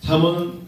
잠언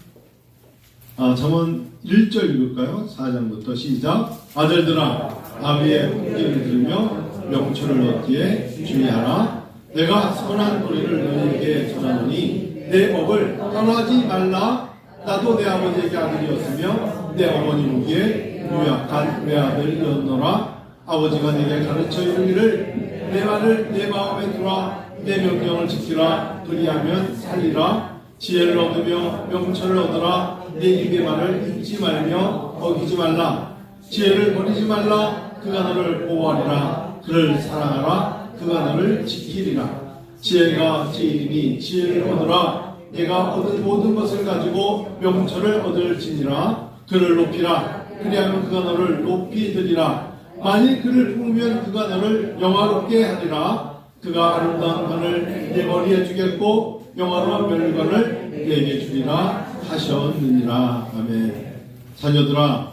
1절 읽을까요? 4장부터 시작. 아들들아, 아비의 훈계를 들으며 명철을 얻기에 주의하라. 내가 선한 도리를 너희에게 전하노니 내 법을 떠나지 말라. 나도 내 아버지에게 아들이었으며 내 어머니 보기에 유약한 외아들이었노라. 아버지가 내게 가르쳐 이르기를 내 말을 내 마음에 두라. 내 명령을 지키라. 그리하면 살리라. 지혜를 얻으며 명철을 얻으라. 내 입의 말을 잊지 말며 어기지 말라. 지혜를 버리지 말라. 그가 너를 보호하리라. 그를 사랑하라. 그가 너를 지키리라. 지혜가 지혜이니 지혜를 얻으라. 내가 얻은 모든 것을 가지고 명철을 얻을지니라. 그를 높이라. 그리하면 그가 너를 높이 들이라. 만일 그를 품으면 그가 너를 영화롭게 하리라. 그가 아름다운 관을 내 머리에 주겠고 영화로운 멸관을 내게 주리라 하셨느니라. 아멘. 자녀들아,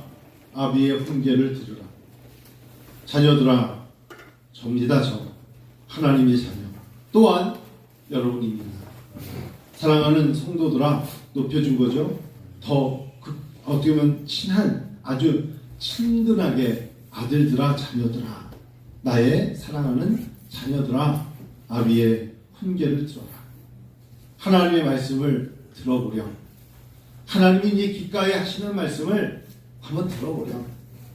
아비의 훈계를 들으라. 자녀들아, 접니다. 하나님의 자녀 또한 여러분입니다. 사랑하는 성도들아, 높여준 거죠. 더 어떻게 보면 친한, 아주 친근하게 아들들아, 자녀들아, 나의 사랑하는 자녀들아, 아비의 훈계를 들어라. 하나님의 말씀을 들어보렴. 하나님이 이제 귓가에 하시는 말씀을 한번 들어보렴.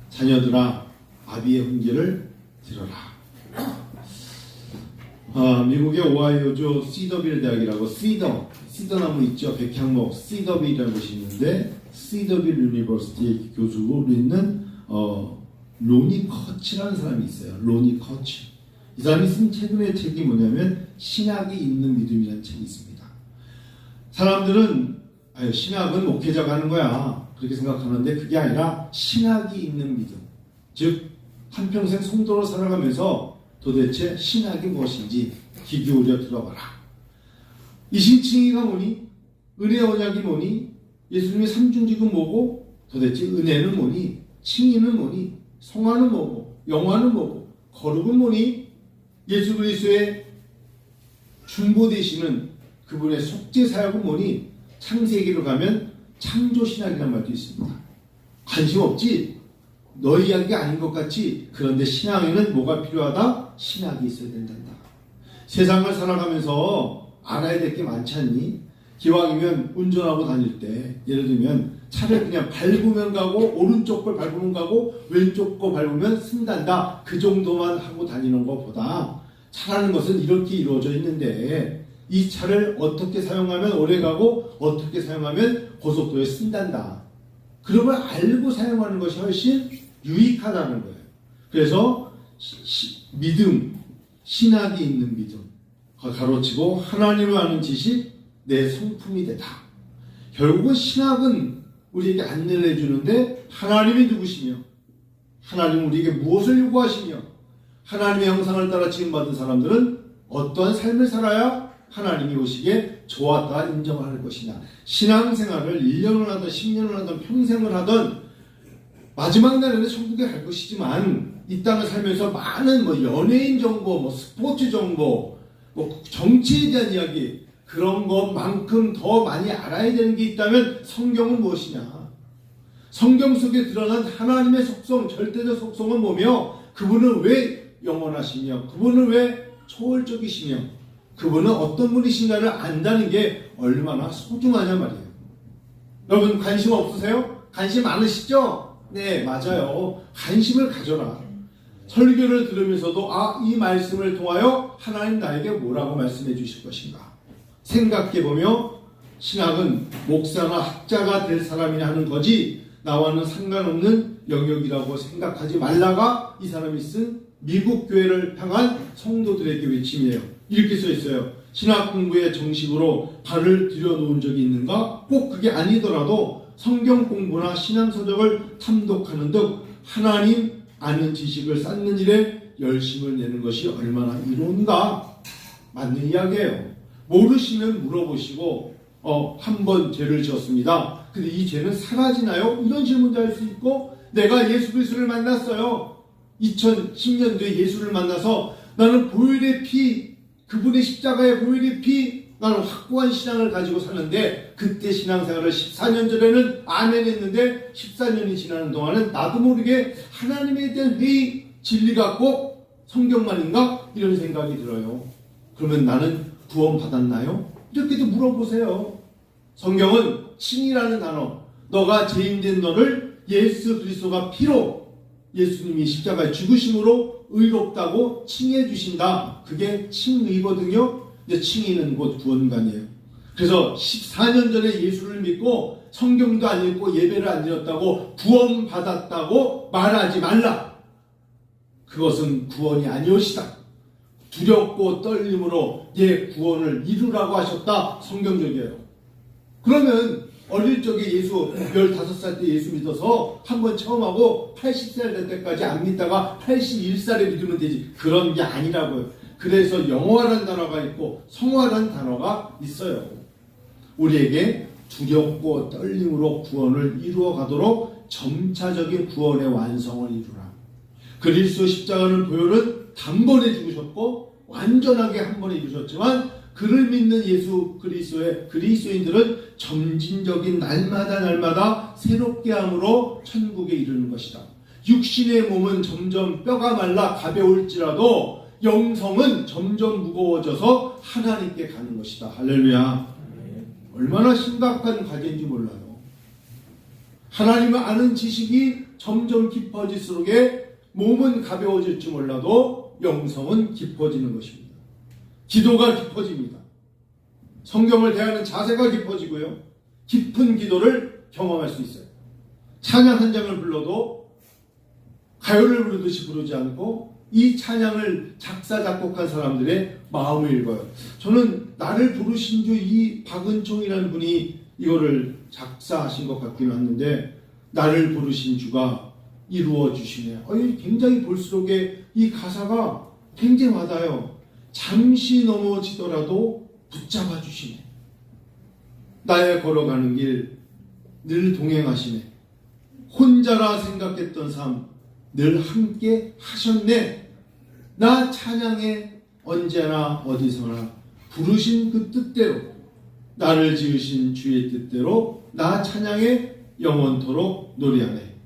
자녀들아, 아비의 훈계를 들어라. 미국의 오하이오주 시더빌 대학이라고, 시더나무 있죠. 백향목 시더빌이라는 곳이 있는데, 시더빌 유니버시티의 교수로 있는 로니 커치라는 사람이 있어요. 로니 커치. 이 사람이 쓴 최근의 책이 뭐냐면 신학이 있는 믿음이라는 책이 있습니다. 사람들은 신학은 목회자가 하는 거야 그렇게 생각하는데, 그게 아니라 신학이 있는 믿음, 즉 한평생 성도로 살아가면서 도대체 신학이 무엇인지 귀 기울여 들어봐라. 이신칭의가 뭐니? 은혜 언약이 뭐니? 예수님의 삼중직은 뭐고? 도대체 은혜는 뭐니? 칭의는 뭐니? 성화는 뭐고? 영화는 뭐고? 거룩은 뭐니? 예수 그리스도의 중보 되시는 그분의 속죄 사역은 뭐니? 창세기로 가면 창조신학이라는 말도 있습니다. 관심 없지? 너희 이야기가 아닌 것 같지? 그런데 신앙에는 뭐가 필요하다? 신학이 있어야 된단다. 세상을 살아가면서 알아야 될 게 많지 않니? 기왕이면 운전하고 다닐 때 예를 들면 차를 그냥 밟으면 가고 오른쪽 걸 밟으면 가고 왼쪽 거 밟으면 쓴단다. 그 정도만 하고 다니는 것보다 차라는 것은 이렇게 이루어져 있는데 이 차를 어떻게 사용하면 오래 가고 어떻게 사용하면 고속도로에 쓴단다. 그런 걸 알고 사용하는 것이 훨씬 유익하다는 거예요. 그래서 믿음, 신학이 있는 믿음, 가로치고 하나님을 아는 지식, 내 성품이 되다. 결국은 신학은 우리에게 안내를 해주는데 하나님이 누구시며 하나님은 우리에게 무엇을 요구하시며 하나님의 형상을 따라 지음받은 사람들은 어떠한 삶을 살아야 하나님이 오시기에 좋았다 인정할 것이냐. 신앙생활을 1년을 하든 10년을 하든 평생을 하든 마지막 날에는 천국에 갈 것이지만 이 땅을 살면서 많은 연예인 정보, 스포츠 정보, 정치에 대한 이야기, 그런 것만큼 더 많이 알아야 되는 게 있다면 성경은 무엇이냐? 성경 속에 드러난 하나님의 속성, 절대적 속성은 뭐며 그분은 왜 영원하시며 그분은 왜 초월적이시며 그분은 어떤 분이신가를 안다는 게 얼마나 소중하냐 말이에요. 여러분 관심 없으세요? 관심 많으시죠? 네, 맞아요. 관심을 가져라. 설교를 들으면서도 이 말씀을 통하여 하나님 나에게 뭐라고 말씀해 주실 것인가 생각해보며 신학은 목사나 학자가 될 사람이 하는 거지 나와는 상관없는 영역이라고 생각하지 말라가 이 사람이 쓴 미국 교회를 향한 성도들에게 외침이에요. 이렇게 써 있어요. 신학 공부에 정식으로 발을 들여놓은 적이 있는가? 꼭 그게 아니더라도 성경 공부나 신앙서적을 탐독하는 등 하나님 아는 지식을 쌓는 일에 열심을 내는 것이 얼마나 이로운가? 맞는 이야기예요. 모르시면 물어보시고 한 번 죄를 지었습니다. 근데 이 죄는 사라지나요? 이런 질문도 할 수 있고 내가 예수 그리스도를 만났어요. 2010년도에 예수를 만나서 나는 보혈의 피, 그분의 십자가의 보혈의 피, 나는 확고한 신앙을 가지고 사는데 그때 신앙생활을 14년 전에는 아멘 했는데 14년이 지나는 동안은 나도 모르게 하나님에 대한 회의, 진리가 꼭 성경만인가? 이런 생각이 들어요. 그러면 나는 구원 받았나요? 이렇게도 물어보세요. 성경은 칭이라는 단어, 너가 죄인된 너를 예수 그리스도가 피로, 예수님이 십자가에 죽으심으로 의롭다고 칭해 주신다. 그게 칭의거든요. 근데 칭의는 곧 구원관이에요. 그래서 14년 전에 예수를 믿고 성경도 안 읽고 예배를 안 드렸다고 구원받았다고 말하지 말라. 그것은 구원이 아니오시다. 두렵고 떨림으로 구원을 이루라고 하셨다. 성경적이에요. 그러면 어릴 적에 예수 15살 때 예수 믿어서 한번 처음 하고 80살 될 때까지 안 믿다가 81살에 믿으면 되지. 그런 게 아니라고요. 그래서 영화라는 단어가 있고 성화라는 단어가 있어요. 우리에게 두렵고 떨림으로 구원을 이루어 가도록 점차적인 구원의 완성을 이루라. 그리스도 십자가는 보혈은 단번에 죽으셨고 완전하게 한 번에 이루셨지만 그를 믿는 예수 그리스도의 그리스도인들은 점진적인 날마다 새롭게 함으로 천국에 이르는 것이다. 육신의 몸은 점점 뼈가 말라 가벼울지라도 영성은 점점 무거워져서 하나님께 가는 것이다. 할렐루야. 얼마나 심각한 과제인지 몰라요. 하나님을 아는 지식이 점점 깊어질수록 몸은 가벼워질지 몰라도 영성은 깊어지는 것입니다. 기도가 깊어집니다. 성경을 대하는 자세가 깊어지고요. 깊은 기도를 경험할 수 있어요. 찬양 한 장을 불러도 가요를 부르듯이 부르지 않고 이 찬양을 작사 작곡한 사람들의 마음을 읽어요. 저는 나를 부르신 주 이 박은총이라는 분이 이거를 작사하신 것 같기는 했는데 나를 부르신 주가 이루어 주시네. 굉장히 볼수록 이 가사가 굉장히 와닿아요. 잠시 넘어지더라도 붙잡아 주시네. 나의 걸어가는 길 늘 동행하시네. 혼자라 생각했던 삶 늘 함께 하셨네. 나 찬양해 언제나 어디서나 부르신 그 뜻대로 나를 지으신 주의 뜻대로 나 찬양해 영원토록 노래하네.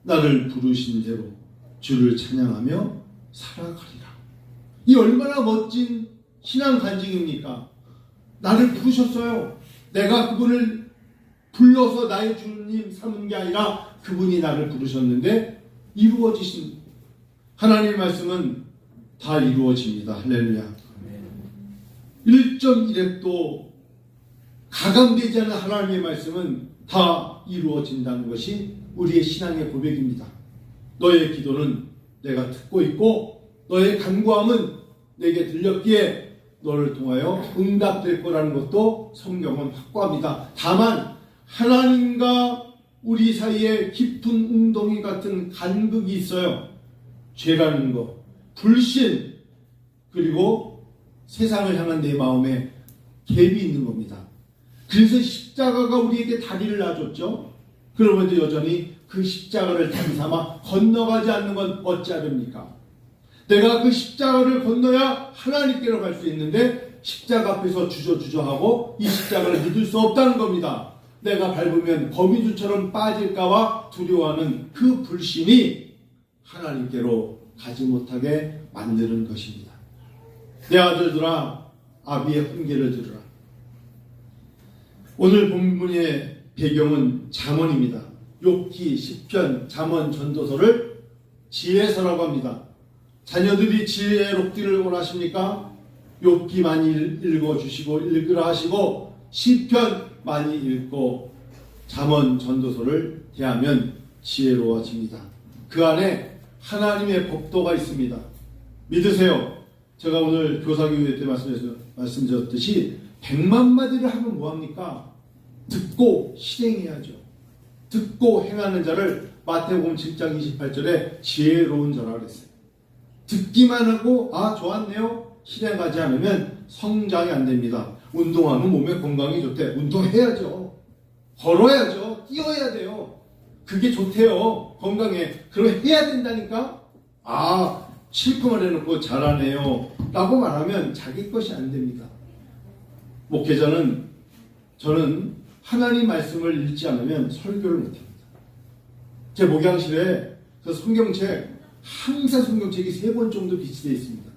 나를 부르신 대로 주를 찬양하며 살아가리라. 이 얼마나 멋진 신앙 간증입니까? 나를 부르셨어요. 내가 그분을 불러서 나의 주님 삼은 게 아니라 그분이 나를 부르셨는데 이루어지신 하나님의 말씀은 다 이루어집니다. 할렐루야. 1.1획도 가감되지 않은 하나님의 말씀은 다 이루어진다는 것이 우리의 신앙의 고백입니다. 너의 기도는 내가 듣고 있고 너의 간구함은 내게 들렸기에 너를 통하여 응답될 거라는 것도 성경은 확고합니다. 다만 하나님과 우리 사이에 깊은 웅덩이 같은 간극이 있어요. 죄라는 것, 불신, 그리고 세상을 향한 내 마음에 갭이 있는 겁니다. 그래서 십자가가 우리에게 다리를 놔줬죠. 그러면도 여전히 그 십자가를 다리 삼아 건너가지 않는 건 어찌하렵니까? 내가 그 십자가를 건너야 하나님께로 갈 수 있는데 십자가 앞에서 주저하고 이 십자가를 믿을 수 없다는 겁니다. 내가 밟으면 거미줄처럼 빠질까봐 두려워하는 그 불신이 하나님께로 가지 못하게 만드는 것입니다. 내 아들들아, 아비의 훈계를 들으라. 오늘 본문의 배경은 잠언입니다. 욥기, 시편, 잠언, 전도서를 지혜서라고 합니다. 자녀들이 지혜롭기를 원하십니까? 욥기 많이 읽어주시고 읽으라 하시고 시편 많이 읽고 잠언, 전도서를 대하면 지혜로워집니다. 그 안에 하나님의 법도가 있습니다. 믿으세요. 제가 오늘 교사교회 때 말씀드렸듯이 100만 마디를 하면 뭐합니까? 듣고 실행해야죠. 듣고 행하는 자를 마태복음 7장 28절에 지혜로운 자라 그랬어요. 듣기만 하고 좋았네요. 실행하지 않으면 성장이 안 됩니다. 운동하면 몸에 건강이 좋대. 운동해야죠. 걸어야죠. 뛰어야 돼요. 그게 좋대요. 건강에. 그럼 해야 된다니까? 실컷 해놓고 잘하네요 라고 말하면 자기 것이 안 됩니다. 목회자는 저는 하나님 말씀을 읽지 않으면 설교를 못합니다. 제 목양실에 그 성경책, 항상 성경책이 3권 정도 비치되어 있습니다.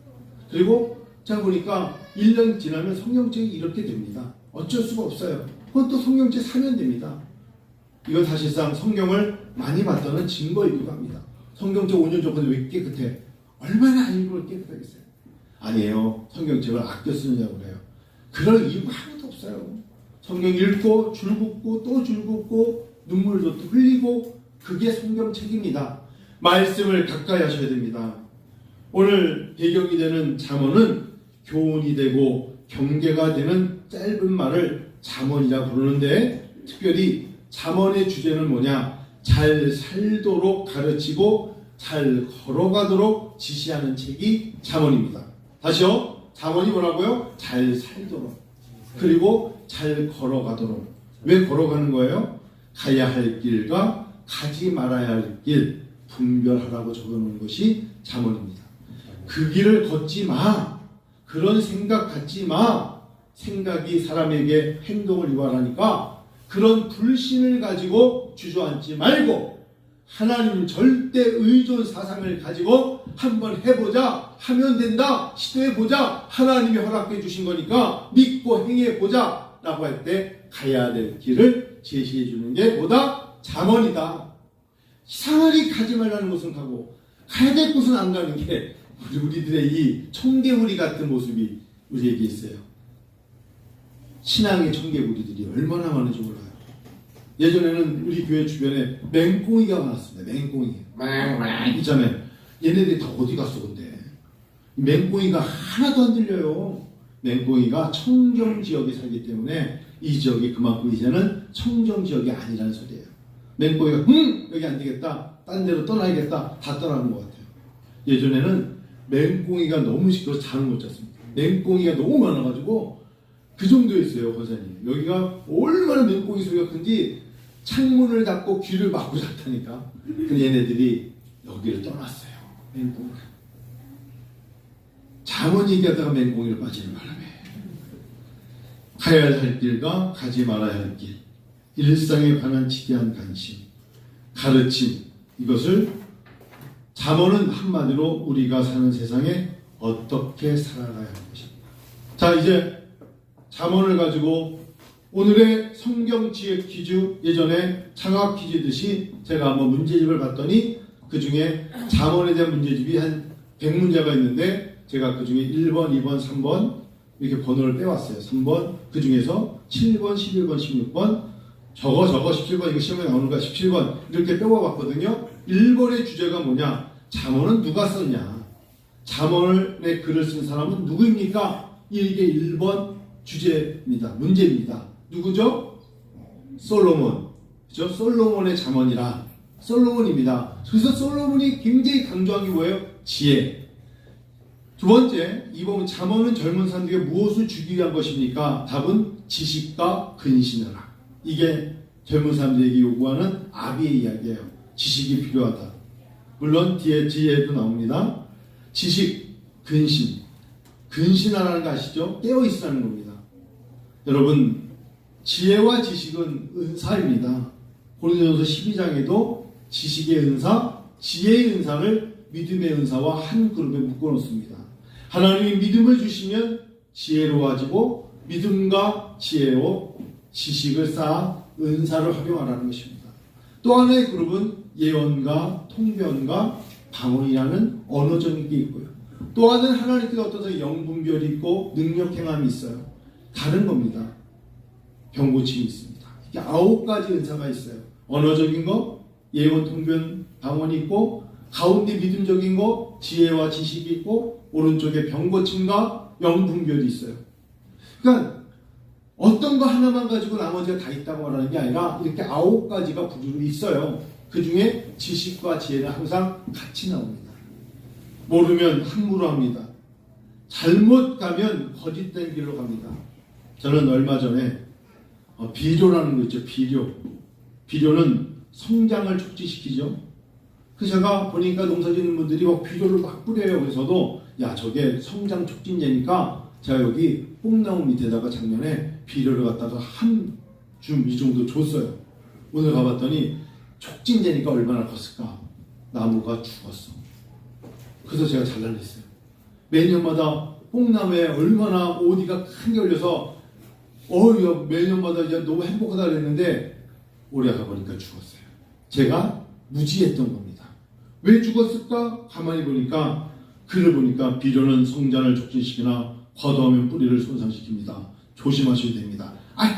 그리고 제가 보니까 1년 지나면 성경책이 이렇게 됩니다. 어쩔 수가 없어요. 그건 또 성경책 사면 됩니다. 이건 사실상 성경을 많이 봤다는 증거이기도 합니다. 성경책 5년 전보다 왜 깨끗해? 얼마나 안 읽으면 깨끗하겠어요? 아니에요. 성경책을 아껴 쓰느냐고 그래요. 그럴 이유가 하나도 없어요. 성경 읽고 줄 긋고 또 줄 긋고 눈물도 흘리고 그게 성경책입니다. 말씀을 가까이 하셔야 됩니다. 오늘 배경이 되는 잠언은 교훈이 되고 경계가 되는 짧은 말을 잠언이라 부르는데 특별히 잠언의 주제는 뭐냐? 잘 살도록 가르치고 잘 걸어가도록 지시하는 책이 잠언입니다. 다시요. 잠언이 뭐라고요? 잘 살도록. 그리고 잘 걸어가도록. 왜 걸어가는 거예요? 가야 할 길과 가지 말아야 할 길 분별하라고 적어놓은 것이 잠언입니다. 그 길을 걷지 마. 그런 생각 갖지 마. 생각이 사람에게 행동을 유발하니까 그런 불신을 가지고 주저앉지 말고 하나님 절대 의존 사상을 가지고 한번 해보자, 하면 된다, 시도해보자, 하나님이 허락해 주신 거니까 믿고 행해보자 라고 할 때 가야 될 길을 제시해 주는 게 뭐다? 잠언이다. 이상하게 가지 말라는 곳은 가고 가야 될 곳은 안 가는 게 우리들의 이 청개구리 같은 모습이 우리에게 있어요. 신앙의 청개구리들이 얼마나 많은지 몰라요. 예전에는 우리 교회 주변에 맹꽁이가 많았습니다. 맹꽁이. 있잖아요. 얘네들이 다 어디 갔어 근데. 맹꽁이가 하나도 안 들려요. 맹꽁이가 청정지역에 살기 때문에 이 지역이 그만큼 이제는 청정지역이 아니라는 소리예요. 맹꽁이가 여기 안 되겠다. 딴 데로 떠나야겠다. 다 떠나는 것 같아요. 예전에는 맹꽁이가 너무 시끄러워서 잠을 못 잤습니다. 맹꽁이가 너무 많아가지고 그 정도였어요. 권사님. 여기가 얼마나 맹꽁이 소리가 큰지 창문을 닫고 귀를 막고 잤다니까. 근데 얘네들이 여기를 떠났어요. 맹꽁이가. 잠언 얘기하다가 맹꽁이를 빠지는 바람에 가야 할 길과 가지 말아야 할 길, 일상에 관한 지대한 관심, 가르침, 이것을 잠언은 한마디로 우리가 사는 세상에 어떻게 살아가야 하는 것입니다. 자, 이제 잠언을 가지고 오늘의 성경지혜 퀴즈, 예전에 창학 퀴즈듯이 제가 한번 문제집을 봤더니 그 중에 잠언에 대한 문제집이 한 100문제가 있는데 제가 그 중에 1번, 2번, 3번 이렇게 번호를 빼왔어요. 3번, 그 중에서 7번, 11번, 16번, 저거 17번, 이거 시험에 나오는가 17번 이렇게 빼와봤거든요. 1번의 주제가 뭐냐? 잠언은 누가 썼냐? 잠언의 글을 쓴 사람은 누구입니까? 이게 1번 주제입니다. 문제입니다. 누구죠? 솔로몬. 그죠? 솔로몬의 잠언이라 솔로몬입니다. 그래서 솔로몬이 굉장히 강조한 게 뭐예요? 지혜. 두 번째, 이 부분 잠언은 젊은 사람들에게 무엇을 주기 위한 것입니까? 답은 지식과 근신하라. 이게 젊은 사람들에게 요구하는 아비의 이야기예요. 지식이 필요하다. 물론 뒤에도 나옵니다. 지식, 근신. 근신하라는 거 아시죠? 깨어있으라는 겁니다. 여러분, 지혜와 지식은 은사입니다. 고린도전서 12장에도 지식의 은사, 지혜의 은사를 믿음의 은사와 한 그룹에 묶어놓습니다. 하나님이 믿음을 주시면 지혜로워지고 믿음과 지혜로 지식을 쌓아 은사를 활용하라는 것입니다. 또 하나의 그룹은 예언과 통변과 방언이라는 언어적인 게 있고요. 또 하나는 하나님께서 어떤 영분별이 있고 능력 행함이 있어요. 다른 겁니다. 병고침이 있습니다. 이게 9가지 은사가 있어요. 언어적인 거, 예언, 통변, 방언이 있고 가운데 믿음적인 거, 지혜와 지식이 있고 오른쪽에 병고침과 영분별이 있어요. 그러니까 어떤 거 하나만 가지고 나머지가 다 있다고 말하는 게 아니라 이렇게 9가지가 부르르 있어요. 그 중에 지식과 지혜는 항상 같이 나옵니다. 모르면 함부로 합니다. 잘못 가면 거짓된 길로 갑니다. 저는 얼마 전에 비료라는 거 있죠. 비료는 성장을 촉진시키죠. 그래서 제가 보니까 농사 짓는 분들이 막 비료를 막 뿌려요. 그래서도 야 저게 성장 촉진제니까 제가 여기 뽕나무 밑에다가 작년에 비료를 갖다가 한 좀 이 정도 줬어요. 오늘 가봤더니 촉진되니까 얼마나 컸을까? 나무가 죽었어. 그래서 제가 잘라냈어요. 매년마다 뽕나무에 얼마나 오디가 큰 게 올려서 매년마다 이제 너무 행복하다 그랬는데 올해 가보니까 죽었어요. 제가 무지했던 겁니다. 왜 죽었을까? 가만히 보니까 글을 보니까 비료는 성장을 촉진시키나 과도하면 뿌리를 손상시킵니다. 조심하셔야 됩니다.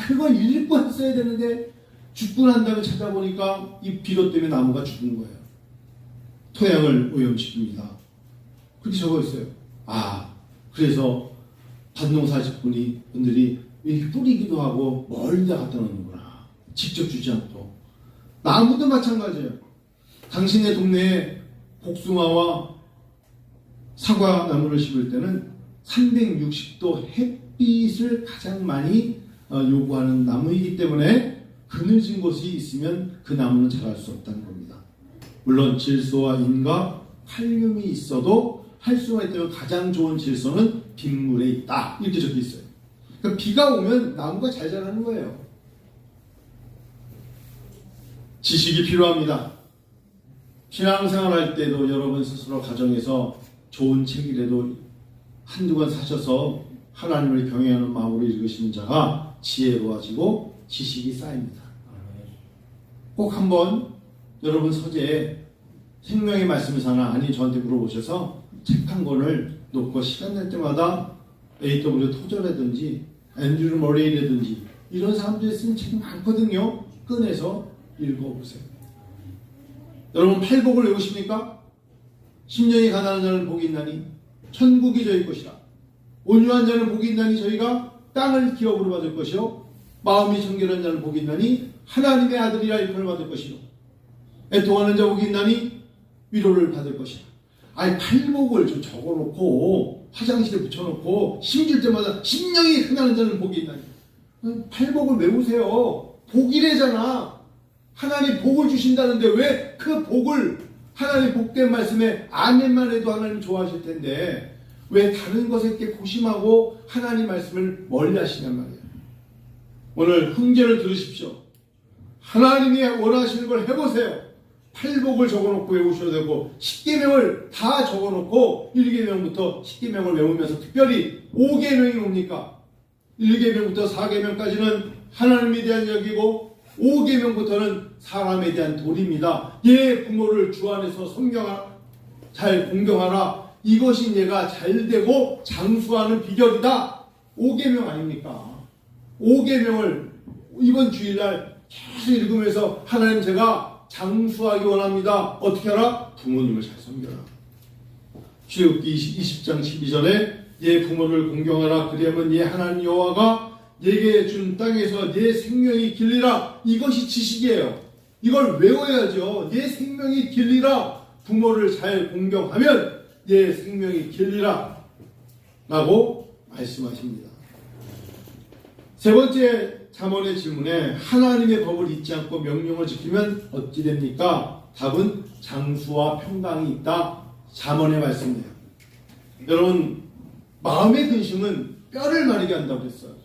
그걸 읽고 했어야 되는데 죽고 난 다음에 찾아보니까 이 비료 때문에 나무가 죽은 거예요. 토양을 오염시킵니다. 그렇게 적어있어요. 그래서 밭농사분들이 이렇게 뿌리기도 하고 멀리다 갖다 놓는구나. 직접 주지 않고. 나무도 마찬가지예요. 당신의 동네에 복숭아와 사과 나무를 심을 때는 360도 햇빛을 가장 많이 요구하는 나무이기 때문에 그늘진 곳이 있으면 그 나무는 자랄 수 없다는 겁니다. 물론 질소와 인과 칼륨이 있어도 할 수가 있다면 가장 좋은 질소는 빗물에 있다. 이렇게 적혀 있어요. 그러니까 비가 오면 나무가 잘 자라는 거예요. 지식이 필요합니다. 신앙생활 할 때도 여러분 스스로 가정에서 좋은 책이라도 한두 권 사셔서 하나님을 경외하는 마음으로 읽으시는 자가 지혜로워지고 지식이 쌓입니다. 꼭 한번 여러분 서재에 생명의 말씀을 사나 아니 저한테 물어보셔서 책 한 권을 놓고 시간 날 때마다 A.W. 토저라든지 앤드류 머레이라든지 이런 사람들이 쓴 책이 많거든요. 꺼내서 읽어보세요. 여러분 팔복을 외우십니까? 심령이 가난한 자는 복이 있나니 천국이 저희 것이라. 온유한 자는 복이 있나니 저희가 땅을 기업으로 받을 것이요 마음이 청결한 자는 복이 있나니 하나님의 아들이라 일컬을 받을 것이요 애통하는 자 복이 있나니 위로를 받을 것이라. 팔복을 좀 적어놓고 화장실에 붙여놓고 심줄 때마다 심령이 흔하는 자는 복이 있나니. 팔복을 외우세요. 복이래잖아. 하나님 복을 주신다는데 왜 그 복을 하나님 복된 말씀에 아멘만 해도 하나님 좋아하실 텐데 왜 다른 것에 이렇게 고심하고 하나님 말씀을 멀리 하시냔 말이에요. 오늘 훈계를 들으십시오. 하나님이 원하시는 걸 해보세요. 팔복을 적어놓고 외우셔야 되고 10계명을 다 적어놓고 1계명부터 10계명을 외우면서 특별히 5계명이 뭡니까? 1계명부터 4계명까지는 하나님에 대한 이야기고 5계명부터는 사람에 대한 도리입니다. 부모를 주 안에서 잘 공경하라. 이것이 내가 잘되고 장수하는 비결이다. 5계명 아닙니까? 5계명을 이번 주일날 계속 읽으면서 하나님 제가 장수하기 원합니다. 어떻게 하라? 부모님을 잘 섬겨라. 출애굽기 20장 12절에 부모를 공경하라. 그리하면 하나님 여호와가 내게 준 땅에서 내 생명이 길리라. 이것이 지식이에요. 이걸 외워야죠. 내 생명이 길리라. 부모를 잘 공경하면 내 생명이 길리라 라고 말씀하십니다. 세 번째 잠언의 질문에 하나님의 법을 잊지 않고 명령을 지키면 어찌 됩니까? 답은 장수와 평강이 있다. 잠언의 말씀이에요. 여러분 마음의 근심은 뼈를 마르게 한다고 했어요.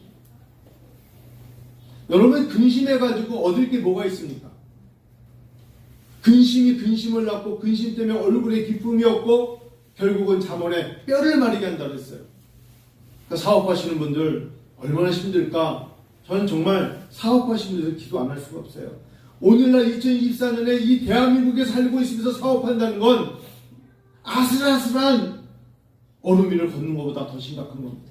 여러분 근심해가지고 얻을 게 뭐가 있습니까? 근심이 근심을 낳고 근심 때문에 얼굴에 기쁨이 없고 결국은 잠언에 뼈를 마르게 한다고 했어요. 그러니까 사업하시는 분들 얼마나 힘들까? 저는 정말 사업하시는 분들 기도 안 할 수가 없어요. 오늘날 2024년에 이 대한민국에 살고 있으면서 사업한다는 건 아슬아슬한 얼음 위를 걷는 것보다 더 심각한 겁니다.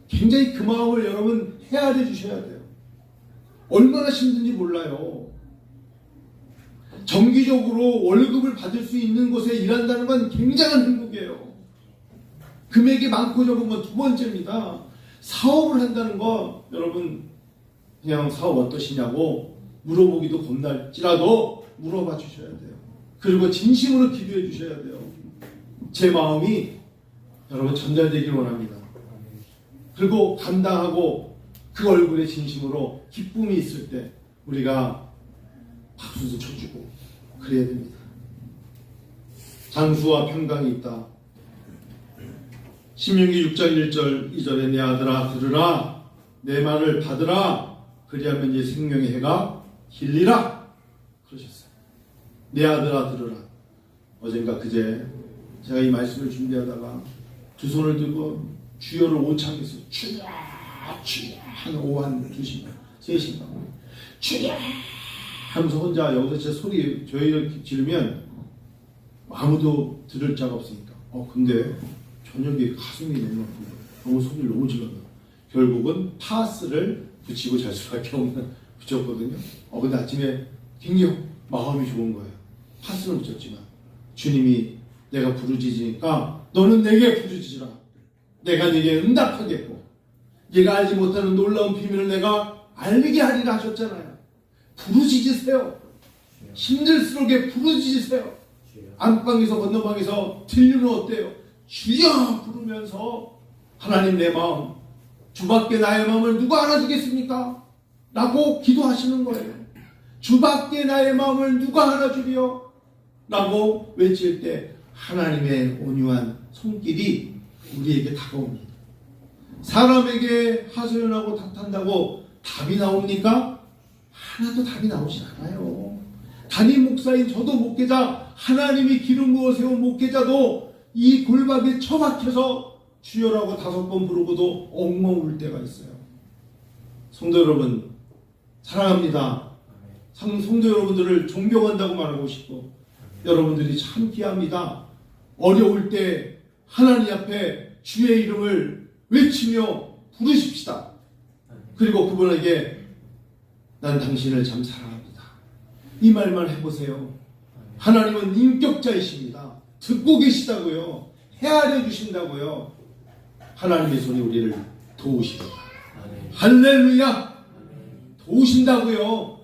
굉장히 그 마음을 여러분 헤아려 주셔야 돼요. 얼마나 힘든지 몰라요. 정기적으로 월급을 받을 수 있는 곳에 일한다는 건 굉장한 행복이에요. 금액이 많고 적은 건 두 번째입니다. 사업을 한다는 거 여러분 그냥 사업 어떠시냐고 물어보기도 겁날지라도 물어봐 주셔야 돼요. 그리고 진심으로 기도해 주셔야 돼요. 제 마음이 여러분 전달되길 원합니다. 그리고 감당하고 그 얼굴에 진심으로 기쁨이 있을 때 우리가 박수도 쳐주고 그래야 됩니다. 장수와 평강이 있다. 신명기 6장 1절 2절에 내 아들아 들으라. 내 말을 받으라. 그리하면 이제 생명의 해가 길리라. 그러셨어요. 내 아들아 들으라. 어젠가 그제 제가 이 말씀을 준비하다가 두 손을 들고 주여를 오창해서 주여 주여 한 오후 한 2시간 3시간 주여 하면서 혼자 여기서 제 소리 저희를 지르면 아무도 들을 자가 없으니까 근데 저녁에 가슴이 너무 아픈 거예요. 너무 소리를 너무 질렀나. 결국은 파스를 붙이고 잘 수밖에 없는 붙였거든요. 근데 아침에 굉장히 마음이 좋은 거예요. 파스는 붙였지만 주님이 내가 부르짖으니까 너는 내게 부르짖으라. 내가 네게 응답하겠고 네가 알지 못하는 놀라운 비밀을 내가 알게 하리라 하셨잖아요. 부르짖으세요. 힘들수록에 부르짖으세요. 안방에서 건너방에서 들리면 어때요? 주여 부르면서 하나님 내 마음 주밖에 나의 마음을 누가 알아주겠습니까? 라고 기도하시는 거예요. 주밖에 나의 마음을 누가 알아주리요? 라고 외칠 때 하나님의 온유한 손길이 우리에게 다가옵니다. 사람에게 하소연하고 탓한다고 답이 나옵니까? 하나도 답이 나오지 않아요. 담임 목사인 저도 목회자, 하나님이 기름 부어 세운 목회자도 이 골방에 처박혀서 주여라고 5번 부르고도 엉엉 울 때가 있어요. 성도 여러분 사랑합니다. 성도 여러분들을 존경한다고 말하고 싶고 여러분들이 참 귀합니다. 어려울 때 하나님 앞에 주의 이름을 외치며 부르십시다. 그리고 그분에게 난 당신을 참 사랑합니다. 이 말만 해보세요. 하나님은 인격자이십니다. 듣고 계시다고요. 헤아려 주신다고요. 하나님의 손이 우리를 도우십니다. 할렐루야. 도우신다고요.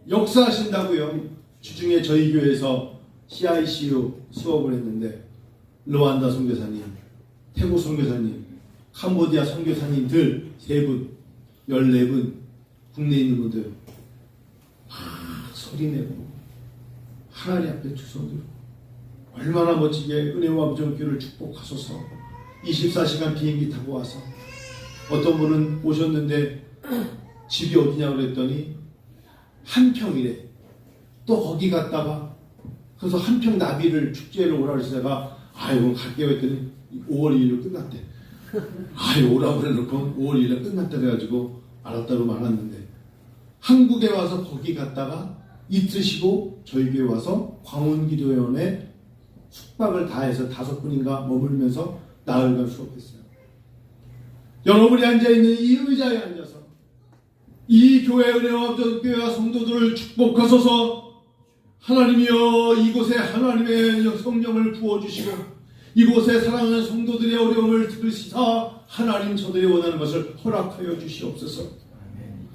역사하신다고요. 주중에 저희 교회에서 CICU 수업을 했는데 르완다 선교사님, 태국 선교사님, 캄보디아 선교사님들 3분, 14분, 국내에 있는 분들 소리내고 하나님 앞에 두 손 들고 얼마나 멋지게 은혜와 부정교를 축복하소서. 24시간 비행기 타고 와서 어떤 분은 오셨는데 집이 어디냐고 그랬더니 한평이래. 또 거기 갔다가 그래서 한평 나비를 축제를 오라 그래서 아이고 갈게요 했더니 5월 2일로 끝났대. 오라고 그래놓고 5월 2일에 끝났다 그래가지고 알았다고 말았는데 한국에 와서 거기 갔다가 이틀 쉬고 저희 교회 와서 광운기도원에 숙박을 다 해서 5분인가 머물면서 나흘간 수업했어요. 여러분이 앉아있는 이 의자에 앉아서 이 교회 은혜와 교회와 성도들을 축복하소서. 하나님이여 이곳에 하나님의 성령을 부어주시고 이곳에 사랑하는 성도들의 어려움을 들으시사 하나님 저들이 원하는 것을 허락하여 주시옵소서.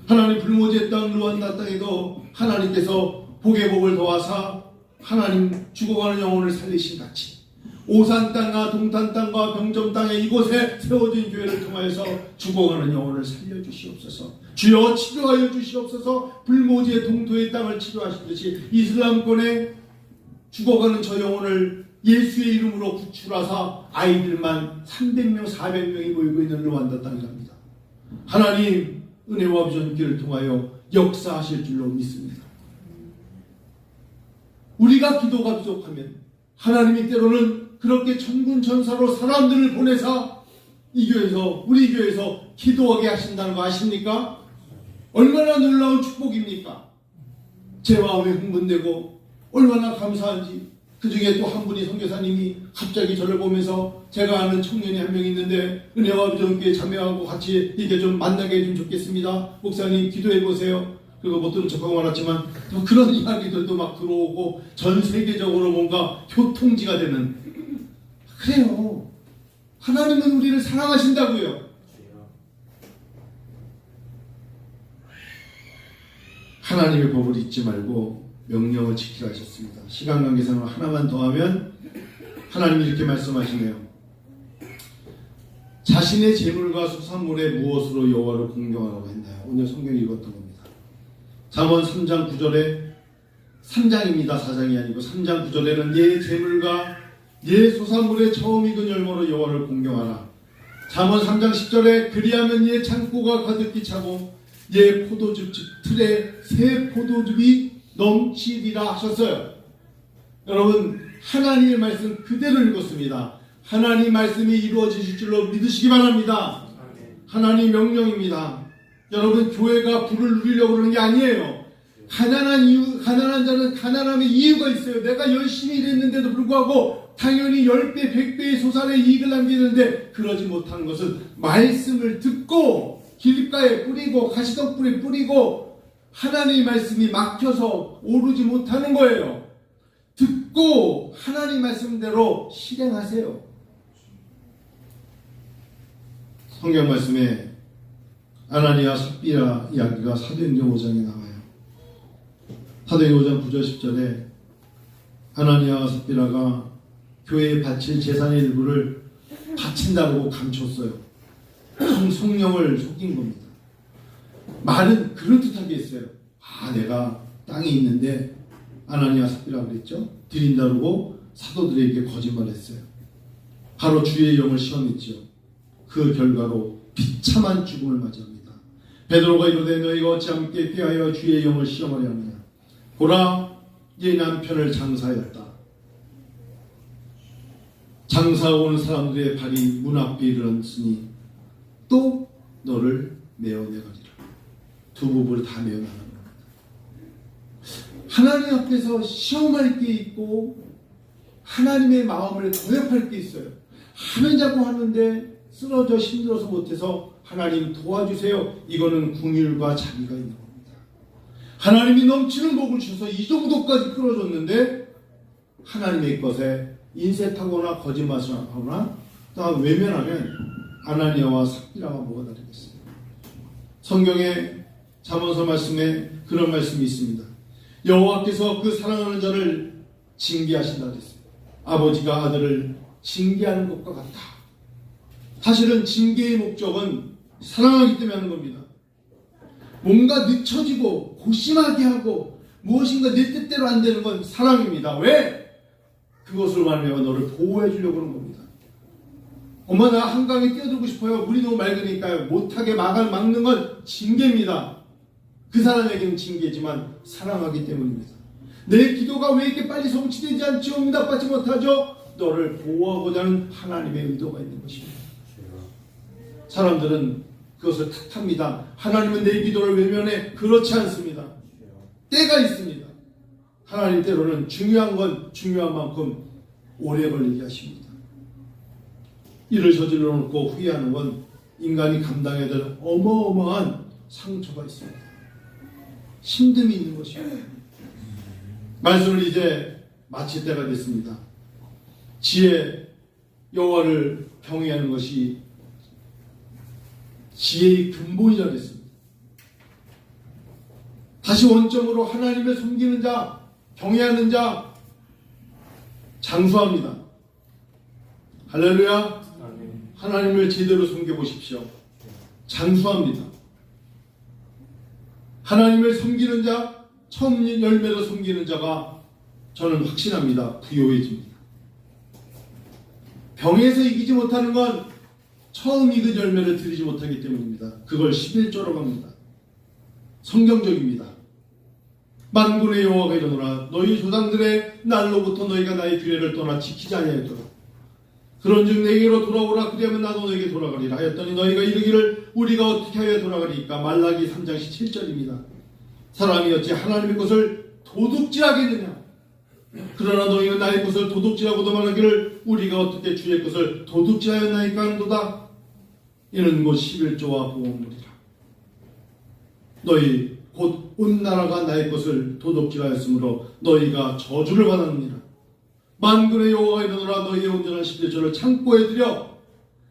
하나님 불모지의 땅 르완다 땅에도 하나님께서 복의 복을 더하사 하나님 죽어가는 영혼을 살리신 같이 오산 땅과 동탄 땅과 병점 땅에 이곳에 세워진 교회를 통하여서 죽어가는 영혼을 살려주시옵소서. 주여 치료하여 주시옵소서. 불모지의 동토의 땅을 치료하시듯이 이슬람권에 죽어가는 저 영혼을 예수의 이름으로 구출하사 아이들만 300명 400명이 모이고 있는 르완다 땅이랍니다. 하나님 은혜와 부전기를 통하여 역사하실 줄로 믿습니다. 우리가 기도가 부족하면 하나님이 때로는 그렇게 천군천사로 사람들을 보내사 이 교회에서 우리 교회에서 기도하게 하신다는 거 아십니까? 얼마나 놀라운 축복입니까? 제 마음이 흥분되고 얼마나 감사한지. 그 중에 또 한 분이 선교사님이 갑자기 저를 보면서 제가 아는 청년이 한 명 있는데 은혜와 부정교회 자매하고 같이 이렇게 좀 만나게 해주면 좋겠습니다. 목사님 기도해 보세요. 그리고 못 들은 척하고 말았지만 또 그런 이야기들도 막 들어오고 전 세계적으로 뭔가 교통지가 되는. 그래요. 하나님은 우리를 사랑하신다고요. 하나님의 법을 잊지 말고 명령을 지키라 하셨습니다. 시간 관계상 하나만 더 하면 하나님이 이렇게 말씀하시네요. 자신의 재물과 수산물에 무엇으로 여호와를 공경하라고 했나요? 오늘 성경에 읽었던 겁니다. 잠언 3장 9절에 3장입니다. 4장이 아니고 3장 9절에는 네 재물과 네 소산물의 처음 익은 열매로 여호와를 공경하라. 잠언 3장 10절에 그리하면 얘 창고가 가득히 차고 얘 포도즙 틀에 새 포도즙이 넘치리라 하셨어요. 여러분, 하나님의 말씀 그대로 읽었습니다. 하나님 말씀이 이루어지실 줄로 믿으시기 바랍니다. 하나님 명령입니다. 여러분, 교회가 부를 누리려고 그러는 게 아니에요. 가난한 자는 가난함의 이유가 있어요. 내가 열심히 일했는데도 불구하고 당연히 10배, 100배의 소산의 이익을 남기는데 그러지 못하는 것은 말씀을 듣고 길가에 뿌리고 가시덤불에 뿌리고 하나님의 말씀이 막혀서 오르지 못하는 거예요. 듣고 하나님 말씀대로 실행하세요. 성경 말씀에 아나니아 삽비라 이야기가 사도행전 5장에 나와요. 사도행전 5장 9절 10절에 아나니아와 삽비라가 교회에 바칠 재산의 일부를 바친다고 감췄어요. 성령을 속인 겁니다. 말은 그럴듯하게 했어요. 내가 땅이 있는데 아나니아 삽비라 그랬죠. 드린다고 사도들에게 거짓말했어요. 바로 주의 영을 시험했죠. 그 결과로 비참한 죽음을 맞이합니다. 베드로가 이르되 너희가 어찌 함께 꾀하여 주의 영을 시험하려 하느냐. 보라, 네 남편을 장사하였다. 장사하고 오는 사람들의 발이 문 앞에 이르렀으니 또 너를 메어내가리라. 두 부부를 다 메어나가는 겁니다. 하나님 앞에서 시험할 게 있고 하나님의 마음을 고역할 게 있어요. 하면 자꾸 하는데 쓰러져 힘들어서 못해서 하나님 도와주세요. 이거는 궁율과 자비가 있는 겁니다. 하나님이 넘치는 복을 주셔서 이 정도까지 끌어줬는데 하나님의 것에 인색하거나 거짓말하거나 또 외면하면 아나니아와 삽비라가 뭐가 다르겠어요? 성경에 잠언서 말씀에 그런 말씀이 있습니다. 여호와께서 그 사랑하는 자를 징계하신다 그랬어요. 아버지가 아들을 징계하는 것과 같다. 사실은 징계의 목적은 사랑하기 때문에 하는 겁니다. 뭔가 늦춰지고 고심하게 하고 무엇인가 내 뜻대로 안 되는 건 사랑입니다. 왜? 그것으로 말하면 너를 보호해 주려고 하는 겁니다. 엄마 나 한강에 뛰어들고 싶어요. 물이 너무 맑으니까요. 못하게 막는 건 징계입니다. 그 사람에게는 징계지만 사랑하기 때문입니다. 내 기도가 왜 이렇게 빨리 성취되지 않죠? 응답받지 못하죠? 너를 보호하고자 하는 하나님의 의도가 있는 것입니다. 사람들은 그것을 탓합니다. 하나님은 내 기도를 외면해. 그렇지 않습니다. 때가 있습니다. 하나님 때로는 중요한 건 중요한 만큼 오래 걸리게 하십니다. 일을 저질러 놓고 후회하는 건 인간이 감당해야 될 어마어마한 상처가 있습니다. 힘듦이 있는 것입니다. 말씀을 이제 마칠 때가 됐습니다. 지혜, 여호와를 경외하는 것이 지혜의 근본이라 했습니다. 다시 원점으로 하나님을 섬기는 자, 경외하는 자, 장수합니다. 할렐루야. 하나님을 제대로 섬겨보십시오. 장수합니다. 하나님을 섬기는 자, 처음 열매로 섬기는 자가 저는 확신합니다. 부요해집니다. 병에서 이기지 못하는 건 처음 익은 열매를 드리지 못하기 때문입니다. 그걸 11조라고 합니다. 성경적입니다. 만군의 여호와가 이르노라 너희 조상들의 날로부터 너희가 나의 규례를 떠나 지키지 아니하였도록 그런즉 내게로 돌아오라 그리하면 나도 너에게 돌아가리라 하였더니 너희가 이르기를 우리가 어떻게 하여 돌아가리까. 말라기 3장 17절입니다. 사람이 어찌 하나님의 것을 도둑질하겠느냐. 그러나 너희는 나의 것을 도둑질하고도 말하기를 우리가 어떻게 주의 것을 도둑질하였나이까 하는도다. 이는 곧 11조와 보험물이라. 너희 곧 온 나라가 나의 것을 도둑질하였으므로 너희가 저주를 받았느니라. 만군의 여호와가 이르노라 너희의 온전한 11조를 창고에 들여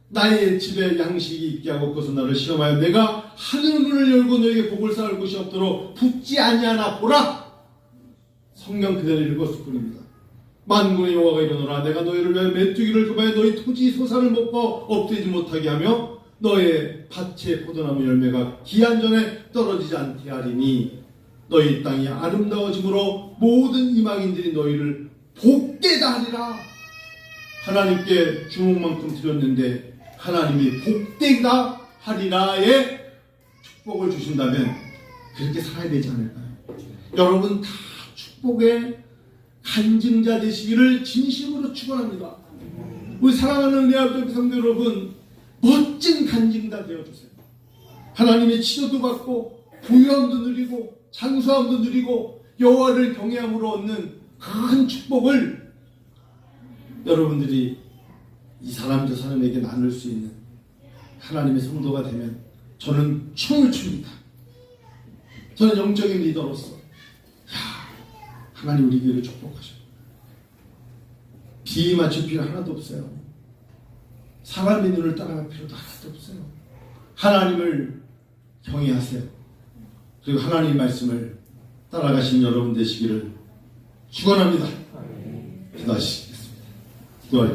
나의 집에 양식이 있게 하고 그것은 나를 시험하여 내가 하늘 문을 열고 너에게 복을 쌓을 곳이 없도록 붙지 아니하나 보라. 성경 그대로 읽었을 뿐입니다. 만군의 여호와가 이르노라 내가 너희를 위하여 메뚜기를 금하여 너희 토지 소산을 먹고 엎드리지 못하게 하며 너의 밭의 포도나무 열매가 기한 전에 떨어지지 않게 하리니 너희 땅이 아름다워짐으로 모든 이방인들이 너희를 복되다 하리라. 하나님께 주목만큼 드렸는데 하나님이 복되다 하리라의 축복을 주신다면 그렇게 살아야 되지 않을까요? 여러분 다 축복의 간증자 되시기를 진심으로 축원합니다. 우리 사랑하는 은혜학교 성도 여러분, 멋진 간증자 되어주세요. 하나님의 치료도 받고 부유함도 누리고 장수함도 누리고 여호와를 경외함으로 얻는 큰 축복을 여러분들이 이 사람 저 사람에게 나눌 수 있는 하나님의 성도가 되면 저는 춤을 춥니다. 저는 영적인 리더로서 하나님 우리 교회를 축복하셔. 비 맞출 필요 하나도 없어요. 사람의 눈을 따라갈 필요도 하나도 없어요. 하나님을 경외하세요. 그리고 하나님의 말씀을 따라가신 여러분 되시기를 축원합니다. 기도하시겠습니다. 기도할게요.